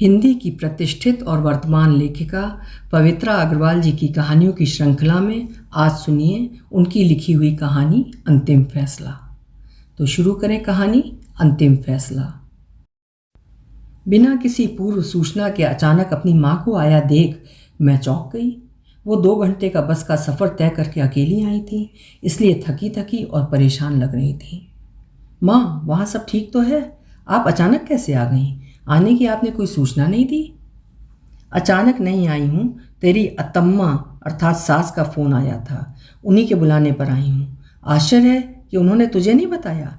हिंदी की प्रतिष्ठित और वर्तमान लेखिका पवित्रा अग्रवाल जी की कहानियों की श्रृंखला में आज सुनिए उनकी लिखी हुई कहानी अंतिम फैसला। तो शुरू करें कहानी अंतिम फैसला। बिना किसी पूर्व सूचना के अचानक अपनी माँ को आया देख मैं चौंक गई। वो 2 घंटे का बस का सफ़र तय करके अकेली आई थी, इसलिए थकी थकी और परेशान लग रही थी। माँ, वहाँ सब ठीक तो है? आप अचानक कैसे आ गईं? आने की आपने कोई सूचना नहीं दी? अचानक नहीं आई हूँ, तेरी अतम्मा अर्थात सास का फ़ोन आया था, उन्हीं के बुलाने पर आई हूँ। आश्चर्य है कि उन्होंने तुझे नहीं बताया।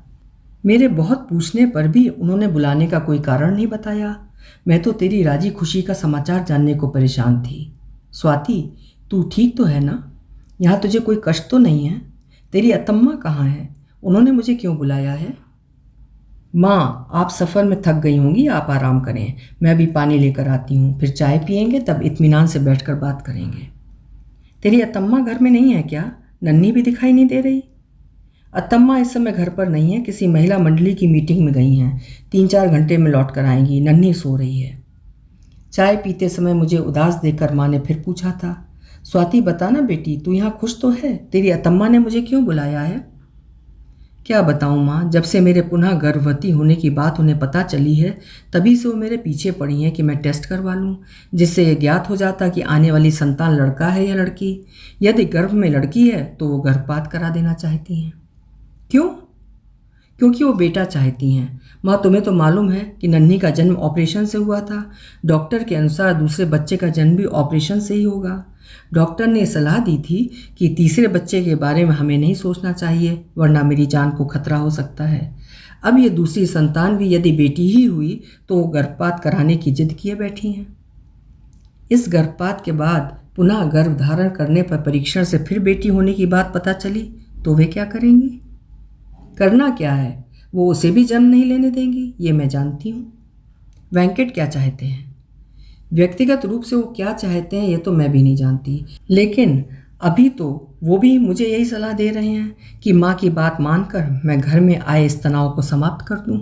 मेरे बहुत पूछने पर भी उन्होंने बुलाने का कोई कारण नहीं बताया। मैं तो तेरी राजी खुशी का समाचार जानने को परेशान थी। स्वाति, तू ठीक तो है ना? यहाँ तुझे कोई कष्ट तो नहीं है? तेरी अतम्मा कहाँ है? उन्होंने मुझे क्यों बुलाया है? माँ, आप सफ़र में थक गई होंगी, आप आराम करें, मैं अभी पानी लेकर आती हूँ, फिर चाय पियेंगे, तब इत्मीनान से बैठकर बात करेंगे। तेरी अतम्मा घर में नहीं है क्या? नन्ही भी दिखाई नहीं दे रही। अतम्मा इस समय घर पर नहीं है, किसी महिला मंडली की मीटिंग में गई हैं, 3-4 घंटे में लौट कर आएंगी। नन्ही सो रही है। चाय पीते समय मुझे उदास देखकर माँ ने फिर पूछा था, स्वाति बता ना बेटी, तू यहाँ खुश तो है? तेरी अतम्मा ने मुझे क्यों बुलाया है? क्या बताऊँ माँ, जब से मेरे पुनः गर्भवती होने की बात उन्हें पता चली है, तभी से वो मेरे पीछे पड़ी हैं कि मैं टेस्ट करवा लूँ, जिससे ये ज्ञात हो जाता कि आने वाली संतान लड़का है या लड़की। यदि गर्भ में लड़की है तो वो गर्भपात करा देना चाहती हैं। क्यों? क्योंकि वो बेटा चाहती हैं। माँ, तुम्हें तो मालूम है कि नन्ही का जन्म ऑपरेशन से हुआ था। डॉक्टर के अनुसार दूसरे बच्चे का जन्म भी ऑपरेशन से ही होगा। डॉक्टर ने सलाह दी थी कि तीसरे बच्चे के बारे में हमें नहीं सोचना चाहिए, वरना मेरी जान को खतरा हो सकता है। अब ये दूसरी संतान भी यदि बेटी ही हुई तो वो गर्भपात कराने की जिद किए बैठी हैं। इस गर्भपात के बाद पुनः गर्भ धारण करने पर परीक्षण से फिर बेटी होने की बात पता चली तो वे क्या करेंगी? करना क्या है, वो उसे भी जन्म नहीं लेने देंगी, ये मैं जानती हूँ। वेंकट क्या चाहते हैं? व्यक्तिगत रूप से वो क्या चाहते हैं ये तो मैं भी नहीं जानती, लेकिन अभी तो वो भी मुझे यही सलाह दे रहे हैं कि माँ की बात मानकर मैं घर में आए इस तनाव को समाप्त कर दूँ।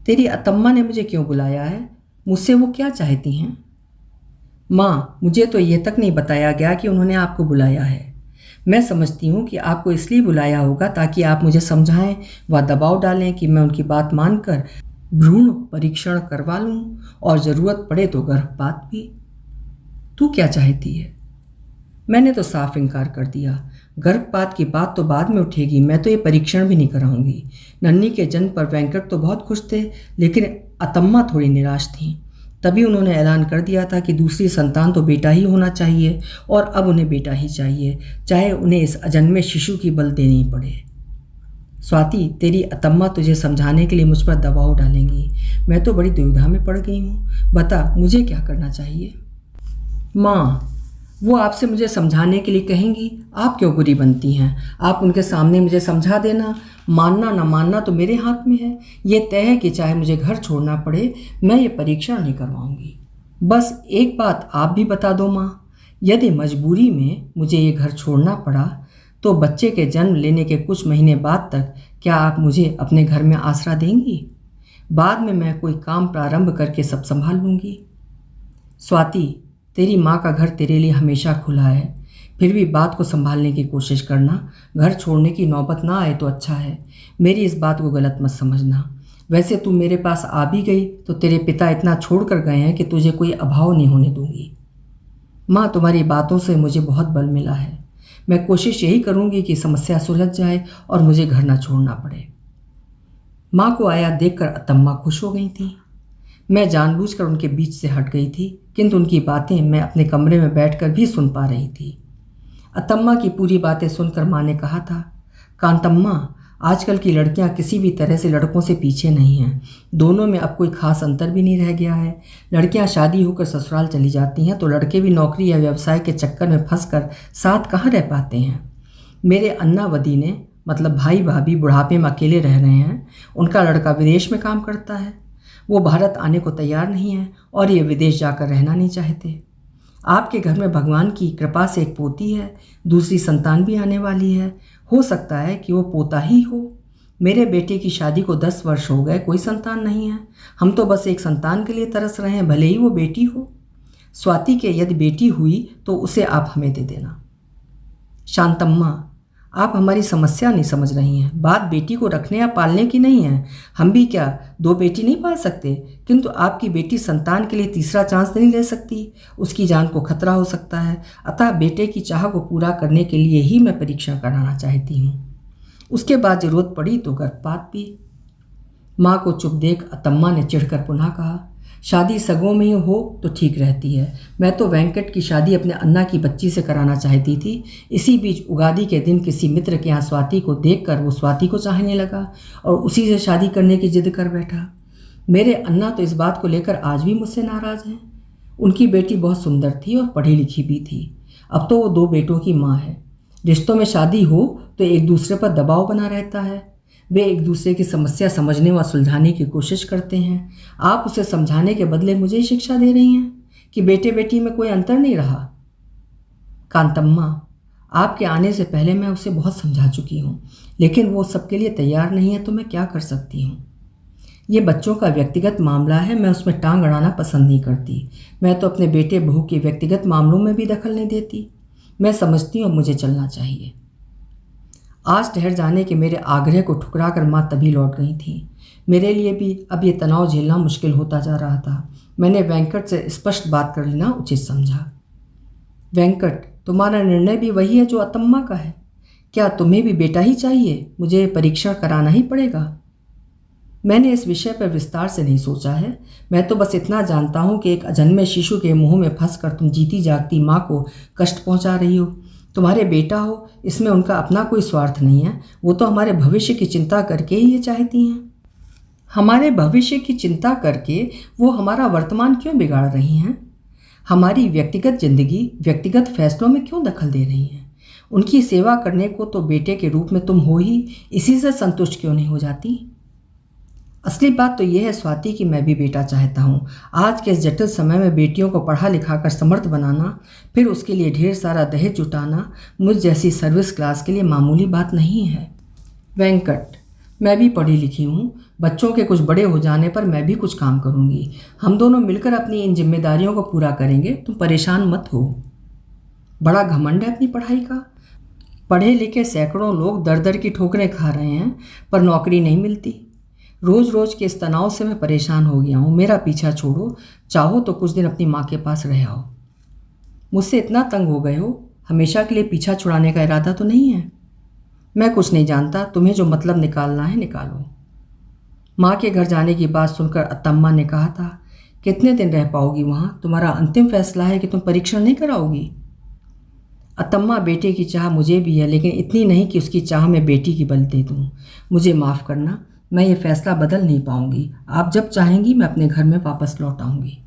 तेरी अतम्मा ने मुझे क्यों बुलाया है? मुझसे वो क्या चाहती हैं? माँ, मुझे तो ये तक नहीं बताया गया कि उन्होंने आपको बुलाया है। मैं समझती हूँ कि आपको इसलिए बुलाया होगा ताकि आप मुझे समझाएं व दबाव डालें कि मैं उनकी बात मानकर भ्रूण परीक्षण करवा लूँ और ज़रूरत पड़े तो गर्भपात भी। तू क्या चाहती है? मैंने तो साफ इनकार कर दिया। गर्भपात की बात तो बाद में उठेगी, मैं तो ये परीक्षण भी नहीं कराऊंगी। नन्ही के जन्म पर वेंकट तो बहुत खुश थे, लेकिन अतम्मा थोड़ी निराश थी। तभी उन्होंने ऐलान कर दिया था कि दूसरी संतान तो बेटा ही होना चाहिए और अब उन्हें बेटा ही चाहिए, चाहे उन्हें इस अजन्मे शिशु की बल देनी पड़े। स्वाति, तेरी अतम्मा तुझे समझाने के लिए मुझ पर दबाव डालेंगी। मैं तो बड़ी दुविधा में पड़ गई हूँ। बता, मुझे क्या करना चाहिए? माँ, वो आपसे मुझे समझाने के लिए कहेंगी, आप क्यों बुरी बनती हैं? आप उनके सामने मुझे समझा देना, मानना ना मानना तो मेरे हाथ में है। ये तय है कि चाहे मुझे घर छोड़ना पड़े, मैं ये परीक्षण नहीं करवाऊंगी। बस एक बात आप भी बता दो माँ, यदि मजबूरी में मुझे ये घर छोड़ना पड़ा तो बच्चे के जन्म लेने के कुछ महीने बाद तक क्या आप मुझे अपने घर में आसरा देंगी? बाद में मैं कोई काम प्रारंभ करके सब संभाल लूँगी। स्वाति, तेरी माँ का घर तेरे लिए हमेशा खुला है, फिर भी बात को संभालने की कोशिश करना। घर छोड़ने की नौबत ना आए तो अच्छा है। मेरी इस बात को गलत मत समझना। वैसे तू मेरे पास आ भी गई तो तेरे पिता इतना छोड़ कर गए हैं कि तुझे कोई अभाव नहीं होने दूंगी। माँ, तुम्हारी बातों से मुझे बहुत बल मिला है। मैं कोशिश यही करूँगी कि समस्या सुलझ जाए और मुझे घर ना छोड़ना पड़े। माँ को आया देखकर अतम्मा खुश हो गई थी। मैं जानबूझकर उनके बीच से हट गई थी, किंतु उनकी बातें मैं अपने कमरे में बैठकर भी सुन पा रही थी। अतम्मा की पूरी बातें सुनकर माँ ने कहा था, कांतम्मा, आजकल की लड़कियां किसी भी तरह से लड़कों से पीछे नहीं हैं। दोनों में अब कोई खास अंतर भी नहीं रह गया है। लड़कियां शादी होकर ससुराल चली जाती हैं तो लड़के भी नौकरी या व्यवसाय के चक्कर में फंसकर साथ कहाँ रह पाते हैं। मेरे अन्नावदी ने, मतलब भाई भाभी, बुढ़ापे में अकेले रह रहे हैं। उनका लड़का विदेश में काम करता है। वो भारत आने को तैयार नहीं है और ये विदेश जाकर रहना नहीं चाहते। आपके घर में भगवान की कृपा से एक पोती है, दूसरी संतान भी आने वाली है। हो सकता है कि वो पोता ही हो। मेरे बेटे की शादी को 10 वर्ष हो गए, कोई संतान नहीं है। हम तो बस एक संतान के लिए तरस रहे हैं, भले ही वो बेटी हो। स्वाति के यदि बेटी हुई तो उसे आप हमें दे देना। शांतम्मा, आप हमारी समस्या नहीं समझ रही हैं। बात बेटी को रखने या पालने की नहीं है। हम भी क्या 2 बेटी नहीं पाल सकते? किंतु आपकी बेटी संतान के लिए तीसरा चांस नहीं ले सकती, उसकी जान को खतरा हो सकता है। अतः बेटे की चाह को पूरा करने के लिए ही मैं परीक्षण कराना चाहती हूँ। उसके बाद जरूरत पड़ी तो गर्भपात भी। माँ को चुप देख अतम्मा ने चिढ़कर पुनः कहा, शादी सगों में ही हो तो ठीक रहती है। मैं तो वेंकट की शादी अपने अन्ना की बच्ची से कराना चाहती थी। इसी बीच उगादी के दिन किसी मित्र के यहाँ स्वाति को देखकर वो स्वाति को चाहने लगा और उसी से शादी करने की जिद कर बैठा। मेरे अन्ना तो इस बात को लेकर आज भी मुझसे नाराज़ हैं। उनकी बेटी बहुत सुंदर थी और पढ़ी लिखी भी थी। अब तो वो 2 बेटों की माँ है। रिश्तों में शादी हो तो एक दूसरे पर दबाव बना रहता है। वे एक दूसरे की समस्या समझने व सुलझाने की कोशिश करते हैं। आप उसे समझाने के बदले मुझे ही शिक्षा दे रही हैं कि बेटे बेटी में कोई अंतर नहीं रहा। कांतम्मा, आपके आने से पहले मैं उसे बहुत समझा चुकी हूँ, लेकिन वो सबके लिए तैयार नहीं है, तो मैं क्या कर सकती हूँ? ये बच्चों का व्यक्तिगत मामला है, मैं उसमें टांग अड़ाना पसंद नहीं करती। मैं तो अपने बेटे बहू के व्यक्तिगत मामलों में भी दखल नहीं देती। मैं समझती हूँ मुझे चलना चाहिए। आज ठहर जाने के मेरे आग्रह को ठुकरा कर माँ तभी लौट गई थी। मेरे लिए भी अब ये तनाव झेलना मुश्किल होता जा रहा था। मैंने वेंकट से स्पष्ट बात कर लेना उचित समझा। वेंकट, तुम्हारा निर्णय भी वही है जो अतम्मा का है। क्या तुम्हें भी बेटा ही चाहिए? मुझे परीक्षण कराना ही पड़ेगा? मैंने इस विषय पर विस्तार से नहीं सोचा है। मैं तो बस इतना जानता हूँ कि एक अजन्मे शिशु के मुंह में फंसकर तुम जीती जागती माँ को कष्ट पहुँचा रही हो। तुम्हारे बेटा हो, इसमें उनका अपना कोई स्वार्थ नहीं है। वो तो हमारे भविष्य की चिंता करके ही ये चाहती हैं। हमारे भविष्य की चिंता करके वो हमारा वर्तमान क्यों बिगाड़ रही हैं? हमारी व्यक्तिगत जिंदगी, व्यक्तिगत फैसलों में क्यों दखल दे रही हैं? उनकी सेवा करने को तो बेटे के रूप में तुम हो ही, इसी से संतुष्ट क्यों नहीं हो जाती? असली बात तो यह है स्वाति कि मैं भी बेटा चाहता हूँ। आज के इस जटिल समय में बेटियों को पढ़ा लिखा कर समर्थ बनाना, फिर उसके लिए ढेर सारा दहेज जुटाना मुझ जैसी सर्विस क्लास के लिए मामूली बात नहीं है। वेंकट, मैं भी पढ़ी लिखी हूँ। बच्चों के कुछ बड़े हो जाने पर मैं भी कुछ काम करूँगी। हम दोनों मिलकर अपनी इन जिम्मेदारियों को पूरा करेंगे। तुम परेशान मत हो। बड़ा घमंड है अपनी पढ़ाई का। पढ़े लिखे सैकड़ों लोग दर दर की ठोकरें खा रहे हैं, पर नौकरी नहीं मिलती। रोज़ रोज़ के इस तनाव से मैं परेशान हो गया हूँ। मेरा पीछा छोड़ो। चाहो तो कुछ दिन अपनी माँ के पास रह आओ। मुझसे इतना तंग हो गए हो, हमेशा के लिए पीछा छुड़ाने का इरादा तो नहीं है? मैं कुछ नहीं जानता, तुम्हें जो मतलब निकालना है निकालो। माँ के घर जाने की बात सुनकर अतम्मा ने कहा था, कितने दिन रह पाओगी वहाँ? तुम्हारा अंतिम फैसला है कि तुम परीक्षण नहीं कराओगी? अतम्मा, बेटे की चाह मुझे भी है, लेकिन इतनी नहीं कि उसकी चाह में बेटी की बलि दे दूँ। मुझे माफ़ करना, मैं ये फैसला बदल नहीं पाऊंगी। आप जब चाहेंगी मैं अपने घर में वापस लौट आऊँगी।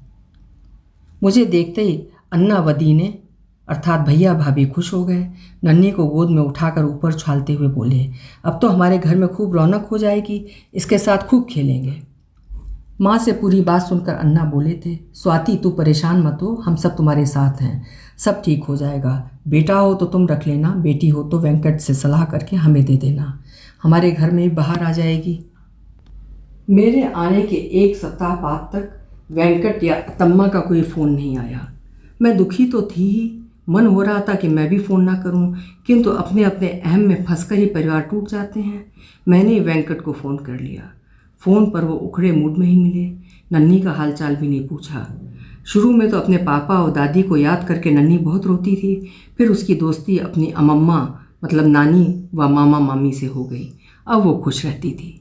मुझे देखते ही अन्ना वदी ने अर्थात भैया भाभी खुश हो गए। नन्ही को गोद में उठाकर ऊपर उछालते हुए बोले, अब तो हमारे घर में खूब रौनक हो जाएगी, इसके साथ खूब खेलेंगे। माँ से पूरी बात सुनकर अन्ना बोले थे, स्वाति तू परेशान मत हो, हम सब तुम्हारे साथ हैं, सब ठीक हो जाएगा। बेटा हो तो तुम रख लेना, बेटी हो तो वेंकट से सलाह करके हमें दे देना, हमारे घर में भी बाहर आ जाएगी। मेरे आने के 1 सप्ताह बाद तक वेंकट या अतम्मा का कोई फ़ोन नहीं आया। मैं दुखी तो थी ही, मन हो रहा था कि मैं भी फ़ोन ना करूं, किंतु अपने अपने अहम में फंसकर ही परिवार टूट जाते हैं। मैंने वेंकट को फ़ोन कर लिया। फ़ोन पर वो उखड़े मूड में ही मिले। नन्ही का हालचाल भी नहीं पूछा। शुरू में तो अपने पापा और दादी को याद करके नन्ही बहुत रोती थी, फिर उसकी दोस्ती अपनी अमम्मा मतलब नानी व मामा मामी से हो गई। अब वो खुश रहती थी।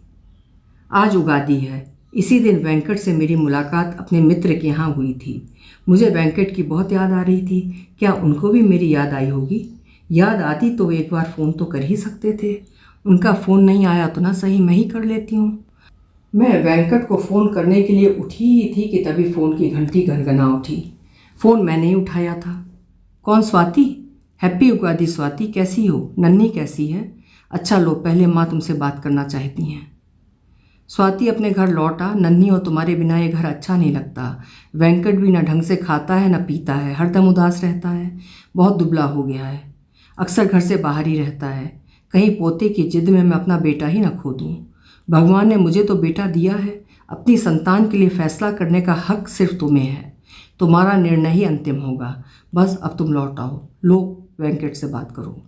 आज उगादी है। इसी दिन वेंकट से मेरी मुलाकात अपने मित्र के यहाँ हुई थी। मुझे वेंकट की बहुत याद आ रही थी। क्या उनको भी मेरी याद आई होगी? याद आती तो एक बार फ़ोन तो कर ही सकते थे। उनका फ़ोन नहीं आया तो ना सही, मैं ही कर लेती हूँ। मैं वेंकट को फ़ोन करने के लिए उठी ही थी कि तभी फ़ोन की घंटी गनगना उठी। फ़ोन मैंने ही उठाया था। कौन? स्वाति? हैप्पी उगादी स्वाति, कैसी हो? नन्ही कैसी है? अच्छा लो, पहले माँ तुमसे बात करना चाहती हैं। स्वाति अपने घर लौट आ। नन्ही और तुम्हारे बिना ये घर अच्छा नहीं लगता। वेंकट भी न ढंग से खाता है न पीता है, हरदम उदास रहता है, बहुत दुबला हो गया है, अक्सर घर से बाहर ही रहता है। कहीं पोते की जिद में मैं अपना बेटा ही ना खो दूँ। भगवान ने मुझे तो बेटा दिया है, अपनी संतान के लिए फैसला करने का हक सिर्फ तुम्हें है। तुम्हारा निर्णय ही अंतिम होगा। बस अब तुम लौट आओ। लो, वेंकट से बात करो।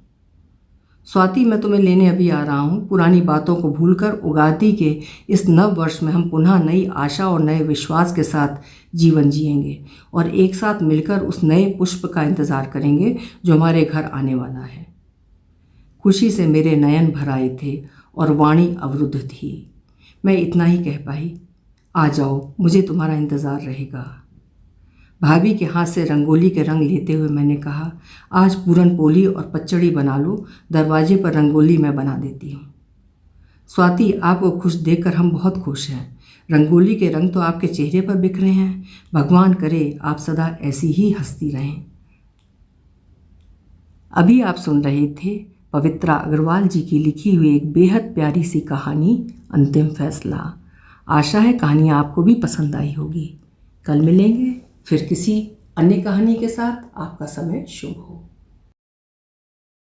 स्वाति, मैं तुम्हें लेने अभी आ रहा हूँ। पुरानी बातों को भूलकर उगादी के इस नव वर्ष में हम पुनः नई आशा और नए विश्वास के साथ जीवन जिएंगे और एक साथ मिलकर उस नए पुष्प का इंतज़ार करेंगे जो हमारे घर आने वाला है। खुशी से मेरे नयन भर आए थे और वाणी अवरुद्ध थी। मैं इतना ही कह पाई, आ जाओ, मुझे तुम्हारा इंतज़ार रहेगा। भाभी के हाथ से रंगोली के रंग लेते हुए मैंने कहा, आज पूरन पोली और पचड़ी बना लो, दरवाजे पर रंगोली मैं बना देती हूँ। स्वाति, आपको खुश देखकर हम बहुत खुश हैं। रंगोली के रंग तो आपके चेहरे पर बिखरे हैं। भगवान करे आप सदा ऐसी ही हंसती रहें। अभी आप सुन रहे थे पवित्रा अग्रवाल जी की लिखी हुई एक बेहद प्यारी सी कहानी, अंतिम फैसला। आशा है कहानी आपको भी पसंद आई होगी। कल मिलेंगे फिर किसी अन्य कहानी के साथ। आपका समय शुभ हो।